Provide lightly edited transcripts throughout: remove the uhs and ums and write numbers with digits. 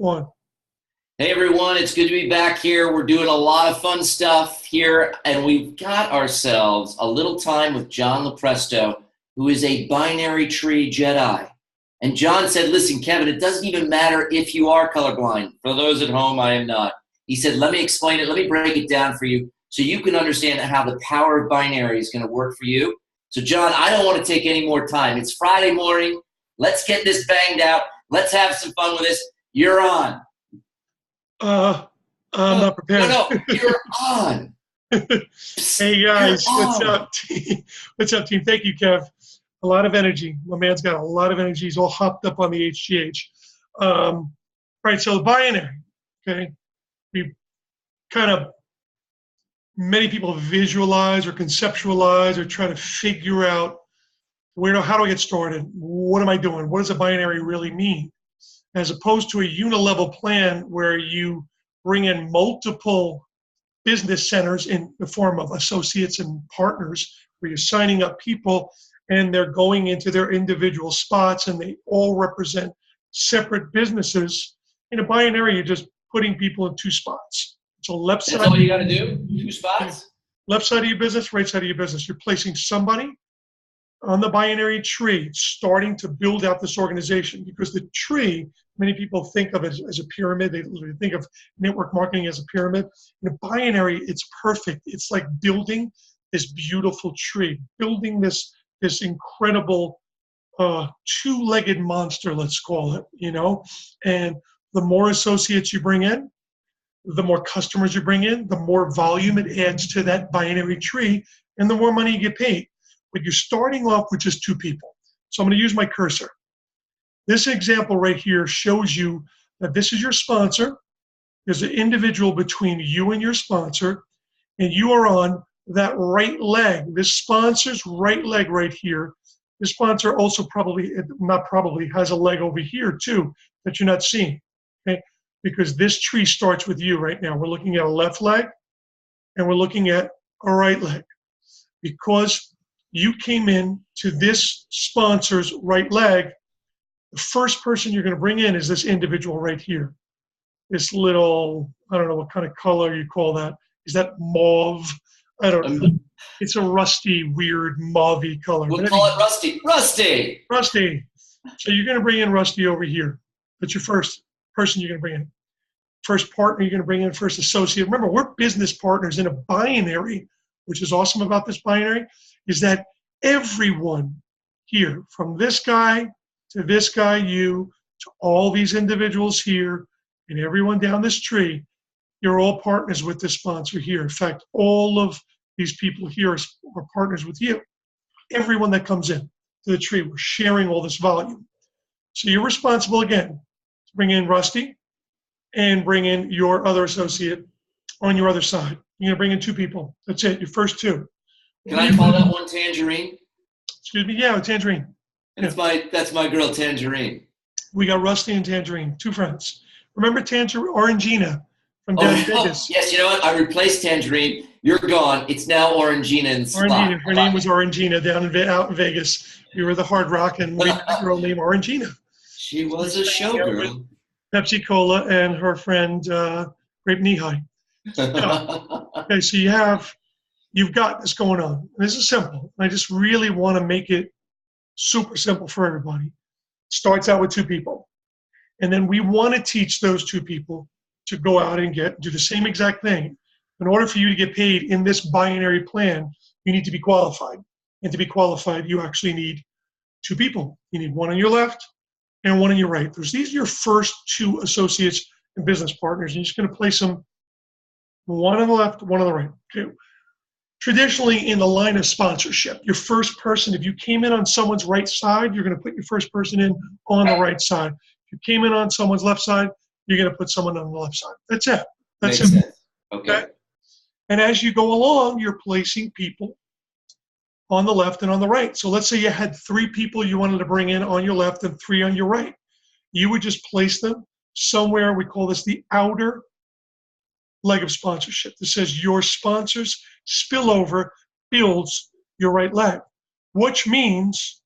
one. Hey everyone, it's good to be back here. We're doing a lot of fun stuff here, and we've got ourselves a little time with John Lopresto, who is a binary tree Jedi. And John said, listen, Kevin, it doesn't even matter if you are colorblind. For those at home, I am not. He said, let me explain it. Let me break it down for you so you can understand how the power of binary is going to work for you. So John, I don't want to take any more time. It's Friday morning. Let's get this banged out. Let's have some fun with this. You're on. I'm not prepared. No, you're on. Hey guys, what's up, team? What's up, team? Thank you, Kev. A lot of energy. My man's got a lot of energy. He's all hopped up on the HGH. Right, so the binary, okay? We kind of, many people visualize or conceptualize or try to figure out how do I get started? What am I doing? What does a binary really mean? As opposed to a unilevel plan where you bring in multiple business centers in the form of associates and partners, where you're signing up people and they're going into their individual spots and they all represent separate businesses. In a binary, you're just putting people in two spots. So left side. That's all you got to do? Two spots? Left side of your business, right side of your business. You're placing somebody on the binary tree, starting to build out this organization, because the tree, many people think of it as a pyramid. They think of network marketing as a pyramid. In a binary, it's perfect. It's like building this beautiful tree, building this incredible two-legged monster, let's call it, and the more associates you bring in, the more customers you bring in, the more volume it adds to that binary tree, and the more money you get paid. But you're starting off with just two people. So I'm going to use my cursor. This example right here shows you that this is your sponsor. There's an individual between you and your sponsor, and you are on that right leg. This sponsor's right leg right here. This sponsor also has a leg over here too that you're not seeing, okay? Because this tree starts with you right now. We're looking at a left leg, and we're looking at a right leg. Because you came in to this sponsor's right leg, the first person you're going to bring in is this individual right here. This little, I don't know what kind of color you call that. Is that mauve? I don't know. It's a rusty, weird, mauve-y color. We'll call it Rusty. Rusty! Rusty. So you're going to bring in Rusty over here. That's your first person you're going to bring in. First partner you're going to bring in, first associate. Remember, we're business partners in a binary, which is awesome about this binary, is that everyone here, from this guy to this guy, you, to all these individuals here, and everyone down this tree, you're all partners with this sponsor here. In fact, all of these people here are partners with you. Everyone that comes in to the tree, we're sharing all this volume. So you're responsible, again, to bring in Rusty and bring in your other associate on your other side. You're going to bring in two people. That's it, your first two. Can I call that one Tangerine? Excuse me, yeah, Tangerine. That's my girl, Tangerine. We got Rusty and Tangerine, two friends. Remember Orangina from down in Vegas? Yes, you know what? I replaced Tangerine. You're gone. It's now Orangina in spot. Orangina. Her name was Orangina out in Vegas. We were the Hard Rock, and we had a girl named Orangina. She was a showgirl. Pepsi Cola and her friend Grape Knee-High. Okay, so you've got this going on. This is simple. I just really want to make it super simple for everybody. Starts out with two people. And then we want to teach those two people to go out and do the same exact thing. In order for you to get paid in this binary plan, you need to be qualified. And to be qualified, you actually need two people. You need one on your left and one on your right. These are your first two associates and business partners. You're just going to place them one on the left, one on the right. Okay. Traditionally, in the line of sponsorship, your first person, if you came in on someone's right side, you're going to put your first person in on the right side. If you came in on someone's left side, you're going to put someone on the left side. That's it. That's Makes it. sense. Okay. And as you go along, you're placing people on the left and on the right. So let's say you had three people you wanted to bring in on your left and three on your right. You would just place them somewhere. We call this the outer leg of sponsorship. That says your sponsor's spillover builds your right leg, which means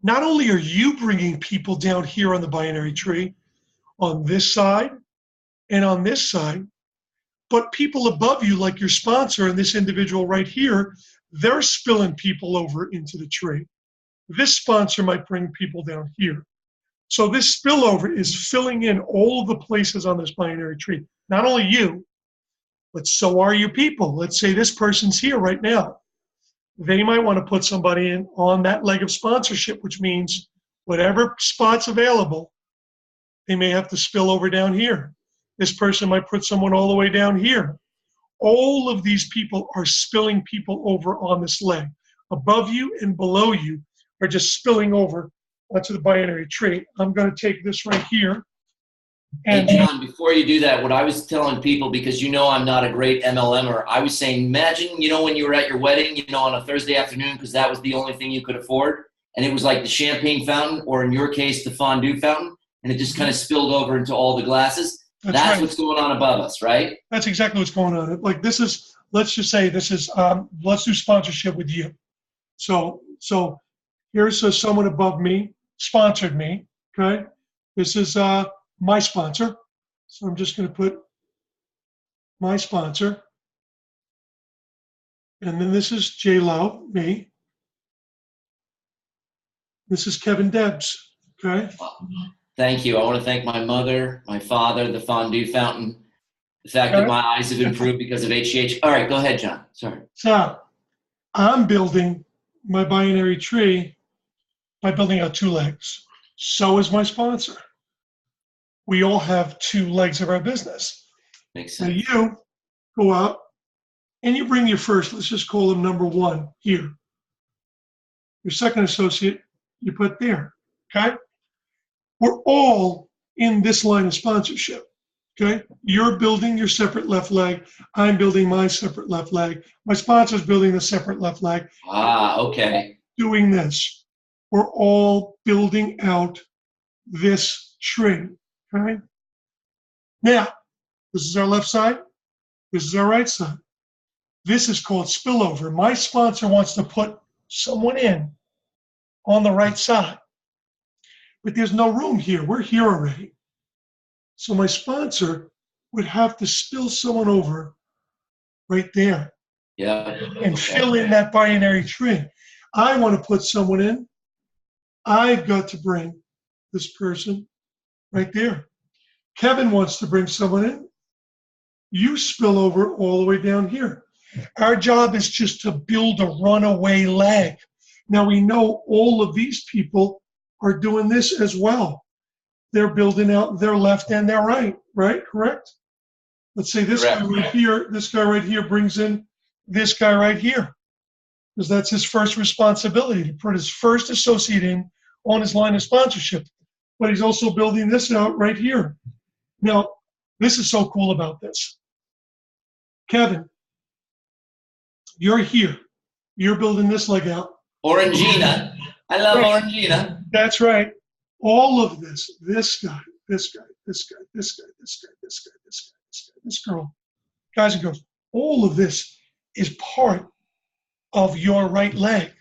not only are you bringing people down here on the binary tree, on this side and on this side. But people above you, like your sponsor and this individual right here, they're spilling people over into the tree. This sponsor might bring people down here. So this spillover is filling in all of the places on this binary tree. Not only you, but so are you people. Let's say this person's here right now. They might want to put somebody in on that leg of sponsorship, which means whatever spot's available, they may have to spill over down here. This person might put someone all the way down here. All of these people are spilling people over on this leg. Above you and below you are just spilling over onto the binary tree. I'm going to take this right here. And hey, John, before you do that, what I was telling people, because you know I'm not a great MLMer, I was saying, imagine, you know, when you were at your wedding, you know, on a Thursday afternoon, because that was the only thing you could afford, and it was like the champagne fountain, or in your case, the fondue fountain, and it just kind of spilled over into all the glasses. That's right. What's going on above us, right? That's exactly what's going on. Like this is, let's just say this is, let's do sponsorship with you. So here's someone above me, sponsored me, okay? This is my sponsor. So I'm just going to put my sponsor. And then this is J-Lo, me. This is Kevin Debbs, okay? Thank you. I want to thank my mother, my father, the fondue fountain, the fact that my eyes have improved because of HGH. All right, go ahead, John. Sorry. So I'm building my binary tree by building out two legs. So is my sponsor. We all have two legs of our business. Makes sense. So you go out and you bring your first, let's just call him number one here. Your second associate, you put there, okay? We're all in this line of sponsorship, okay? You're building your separate left leg. I'm building my separate left leg. My sponsor's building the separate left leg. Ah, okay. Doing this. We're all building out this tree, okay? Now, this is our left side. This is our right side. This is called spillover. My sponsor wants to put someone in on the right side. But there's no room here. We're here already. So my sponsor would have to spill someone over right there. Yeah. And fill in that binary tree. I want to put someone in. I've got to bring this person right there. Kevin wants to bring someone in. You spill over all the way down here. Our job is just to build a runaway leg. Now we know all of these people are doing this as well. They're building out their left and their right, right? Correct? Let's say this guy right here brings in this guy right here, because that's his first responsibility, to put his first associate in on his line of sponsorship. But he's also building this out right here. Now, this is so cool about this. Kevin, you're here. You're building this leg out. Orangina. I love Orangina. That's right. All of this guy, this guy, this guy, this guy, this guy, this guy, this guy, this guy, this girl, guys and girls, all of this is part of your right leg,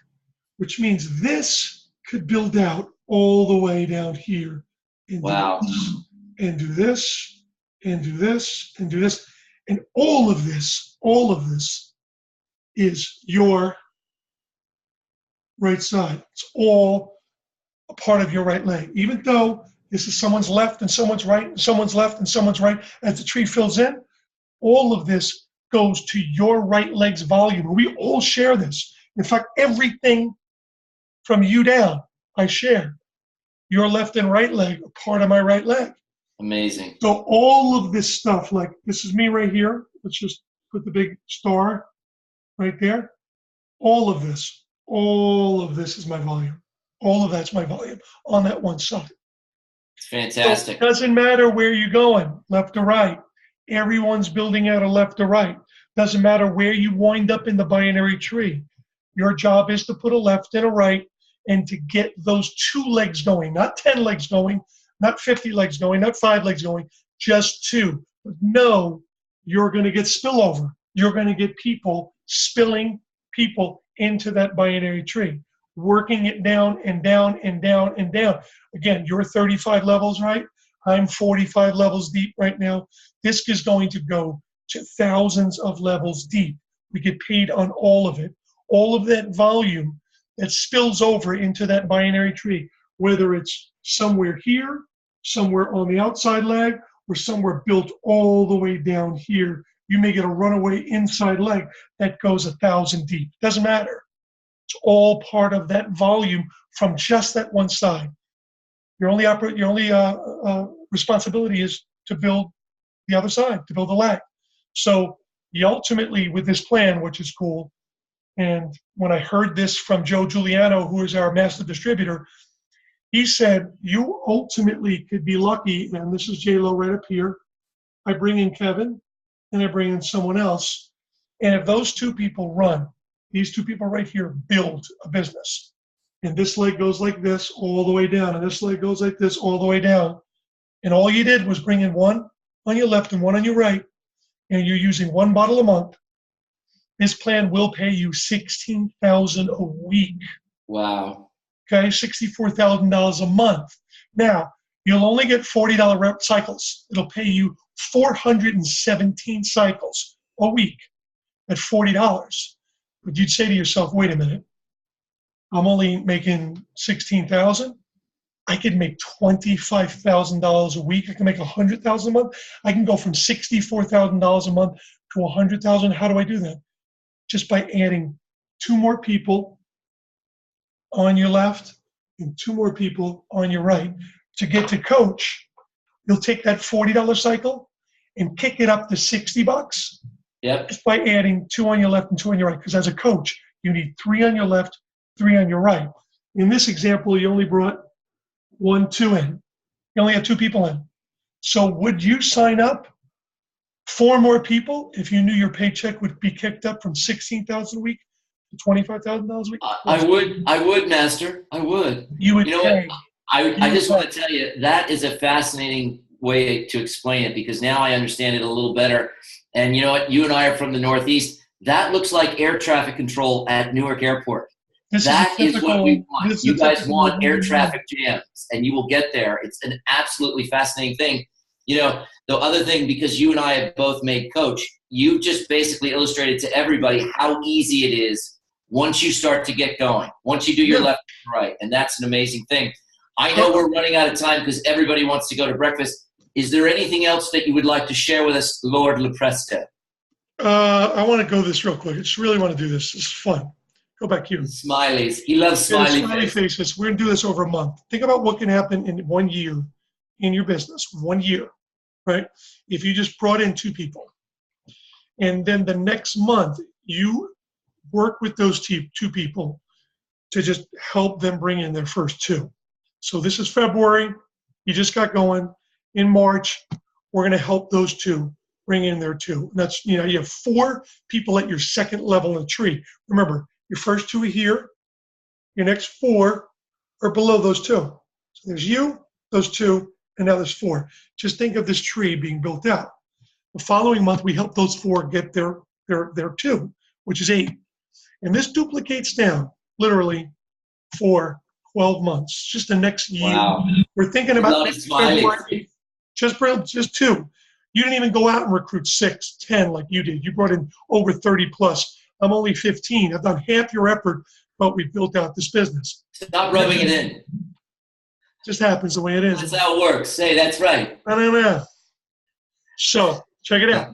which means this could build out all the way down here. And wow. Do this, and do this, and do this. And all of this is your right side. It's all a part of your right leg. Even though this is someone's left and someone's right and someone's left and someone's right, as the tree fills in, all of this goes to your right leg's volume. We all share this. In fact, everything from you down, I share. Your left and right leg are part of my right leg. Amazing. So all of this stuff, like this is me right here. Let's just put the big star right there. All of this is my volume. All of that's my volume on that one side. Fantastic. So it doesn't matter where you're going, left or right. Everyone's building out a left or right. Doesn't matter where you wind up in the binary tree. Your job is to put a left and a right and to get those two legs going, not 10 legs going, not 50 legs going, not 5 legs going, just 2. But no, you're going to get spillover. You're going to get people spilling people into that binary tree, working it down and down and down and down. Again, you're 35 levels, right? I'm 45 levels deep right now. This is going to go to thousands of levels deep. We get paid on all of it. All of that volume that spills over into that binary tree, whether it's somewhere here, somewhere on the outside leg, or somewhere built all the way down here. You may get a runaway inside leg that goes 1,000 deep. Doesn't matter. It's all part of that volume from just that one side. Your only responsibility is to build the other side, to build the leg. So you ultimately, with this plan, which is cool, and when I heard this from Joe Giuliano, who is our master distributor, he said, you ultimately could be lucky, and this is J-Lo right up here. I bring in Kevin, and I bring in someone else. And if those two people run, these two people right here build a business. And this leg goes like this all the way down, and this leg goes like this all the way down. And all you did was bring in one on your left and one on your right, and you're using one bottle a month. This plan will pay you $16,000 a week. Wow. Okay, $64,000 a month. Now, you'll only get $40 rep cycles. It'll pay you 417 cycles a week at $40. But you'd say to yourself, wait a minute, I'm only making $16,000. I could make $25,000 a week. I can make $100,000 a month. I can go from $64,000 a month to $100,000. How do I do that? Just by adding 2 more people on your left and 2 more people on your right. To get to coach, you'll take that $40 cycle and kick it up to $60. Yep. Just by adding 2 on your left and 2 on your right. Because as a coach, you need 3 on your left, 3 on your right. In this example, you only brought 1, 2 in. You only had 2 people in. So would you sign up 4 more people if you knew your paycheck would be kicked up from $16,000 a week to $25,000 a week? I would, Master. I would. You would. You know what? I just want to tell you, that is a fascinating way to explain it, because now I understand it a little better. And you know what? You and I are from the Northeast. That looks like air traffic control at Newark Airport. That is what we want. You guys want air traffic jams, and you will get there. It's an absolutely fascinating thing. You know, the other thing, because you and I have both made coach, you just basically illustrated to everybody how easy it is once you start to get going, once you do your left and right. And that's an amazing thing. I know we're running out of time because everybody wants to go to breakfast. Is there anything else that you would like to share with us, Lord Lepresto? I want to go this real quick. I just really want to do this. It's fun. Go back here. Smileys. He loves smiley faces. We're going to do this over a month. Think about what can happen in 1 year in your business. 1 year, right? If you just brought in 2 people, and then the next month you work with those 2 people to just help them bring in their first 2. So this is February. You just got going. In March, we're going to help those 2 bring in their 2. And that's, you know, you have 4 people at your second level of the tree. Remember, your first 2 are here. Your next 4 are below those 2. So there's you, those 2, and now there's 4. Just think of this tree being built out. The following month, we help those 4 get their 2, which is 8. And this duplicates down, literally, for 12 months, just the next year. Wow. We're thinking about February, just 2. You didn't even go out and recruit 6, 10 like you did. You brought in over 30 plus. I'm only 15. I've done half your effort, but we built out this business. Stop rubbing it in. Just happens the way it is. That's how it works. Say, that's right. I don't know. So check it out.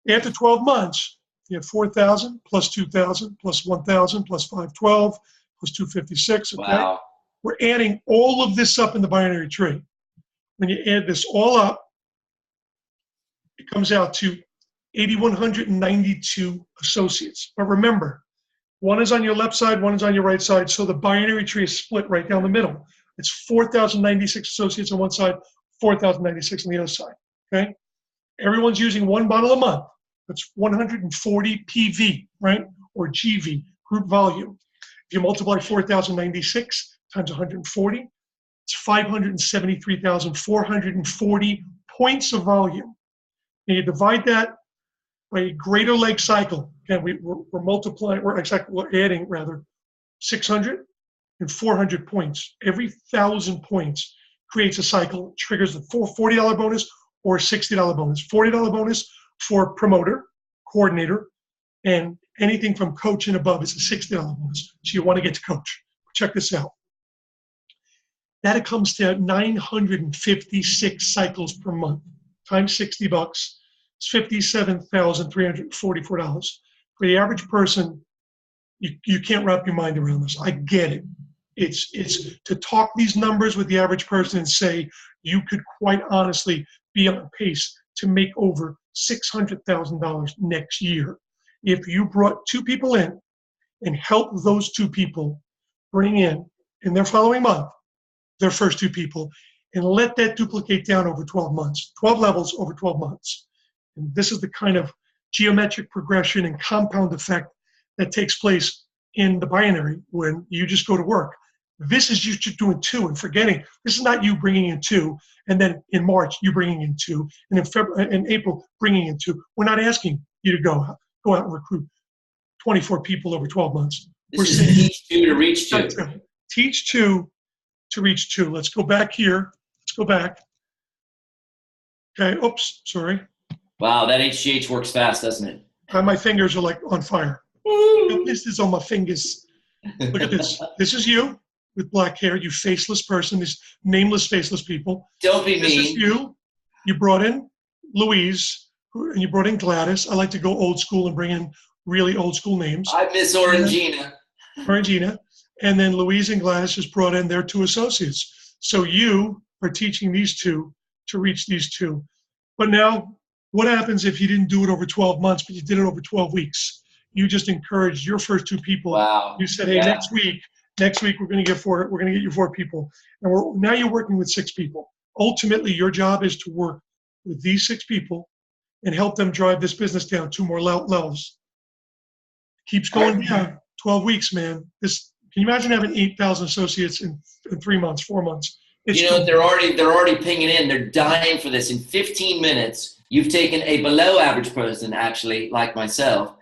After 12 months, you have 4,000 plus 2,000 plus 1,000 plus 512 plus 256. Okay? Wow. We're adding all of this up in the binary tree. When you add this all up, it comes out to 8,192 associates. But remember, one is on your left side, one is on your right side, so the binary tree is split right down the middle. It's 4,096 associates on one side, 4,096 on the other side, okay? Everyone's using 1 bottle a month. That's 140 PV, right? Or GV, group volume. If you multiply 4,096 times 140, it's 573,440 points of volume. And you divide that by a greater leg cycle. Again, we're multiplying, we're adding 600 and 400 points. Every 1,000 points, creates a cycle, triggers the $40 bonus or $60 bonus. $40 bonus for promoter, coordinator, and anything from coach and above is a $60 bonus. So you want to get to coach. Check this out. That it comes to 956 cycles per month times $60. It's $57,344. For the average person, you can't wrap your mind around this. I get it. It's to talk these numbers with the average person and say you could quite honestly be on pace to make over $600,000 next year if you brought 2 people in and helped those 2 people bring in their following month their first 2 people, and let that duplicate down over 12 months, 12 levels over 12 months. And this is the kind of geometric progression and compound effect that takes place in the binary when you just go to work. This is you just doing 2 and forgetting. This is not you bringing in 2, and then in March you bringing in 2, and in February, in April bringing in 2. We're not asking you to go out and recruit 24 people over 12 months. This is teach 2 to reach 2. Teach 2 to reach 2. Let's go back here. Let's go back. Okay. Oops. Sorry. Wow, that HGH works fast, doesn't it? My fingers are like on fire. This is on my fingers. Look at this. This is you with black hair. You faceless person. These nameless, faceless people. Don't be mean. This is you. You brought in Louise, and you brought in Gladys. I like to go old school and bring in really old school names. I miss Orangina. Orangina. And then Louise and Gladys just brought in their 2 associates. So you are teaching these 2 to reach these 2. But now, what happens if you didn't do it over 12 months, but you did it over 12 weeks? You just encouraged your first 2 people. Wow. You said, hey, next week we're going to get 4. We're going to get you 4 people, and now you're working with 6 people. Ultimately, your job is to work with these 6 people and help them drive this business down 2 more levels. Keeps going down. 12 weeks, man. Can you imagine having 8,000 associates in 3 months, 4 months? They're already pinging in. They're dying for this. In 15 minutes, you've taken a below average person, actually, like myself,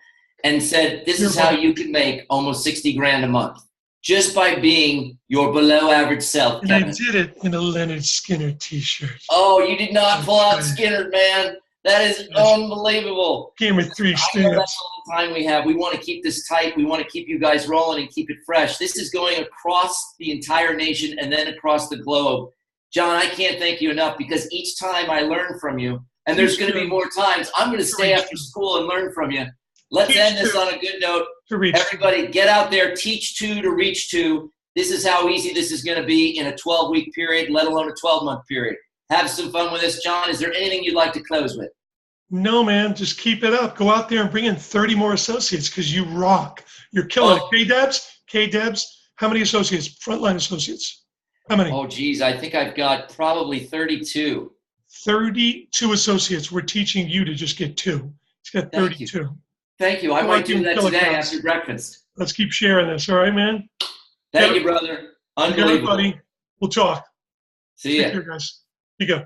and said, this is how you can make almost 60 grand a month just by being your below average self. And Kevin. I did it in a Leonard Skinner t-shirt. Oh, you did not pull out Skinner, man. That is unbelievable. Came with 3 stamps. I know that's all the time we have. We want to keep this tight. We want to keep you guys rolling and keep it fresh. This is going across the entire nation and then across the globe. John, I can't thank you enough because each time I learn from you, and there's going to be more times, I'm going to stay after school and learn from you. Let's end this on a good note. Everybody, get out there, teach 2 to reach 2. This is how easy this is going to be in a 12-week period, let alone a 12-month period. Have some fun with this. John, is there anything you'd like to close with? No, man, just keep it up. Go out there and bring in 30 more associates because you rock. You're killing it. Debbs, how many associates, frontline associates? How many? Oh, geez, I think I've got probably 32. 32 associates. We're teaching you to just get 2. It's got 32. Thank you. I might do that today after breakfast. Let's keep sharing this. All right, man? Thank you, brother. Unbelievable. Buddy. We'll talk. See ya. Take care, guys. You go.